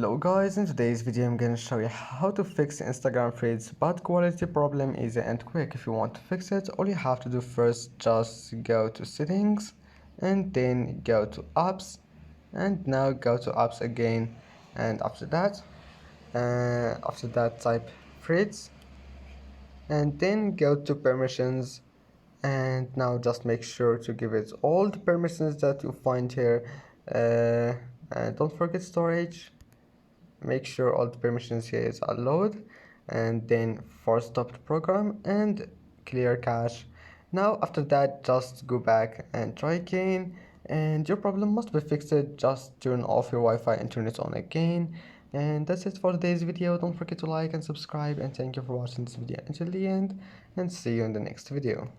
Hello guys, in today's video I'm gonna show you how to fix Instagram feeds bad quality problem easy and quick. If you want to fix it, all you have to do first just go to settings and then go to apps, and now go to apps again, and after that type feeds and then go to permissions, and now just make sure to give it all the permissions that you find here, and don't forget storage. Make sure all the permissions here is allowed, and then force stop the program and clear cache. Now after that, just go back and try again, and your problem must be fixed. Just turn off your Wi-Fi and turn it on again. And that's it for today's video. Don't forget to like and subscribe, and thank you for watching this video until the end, and see you in the next video.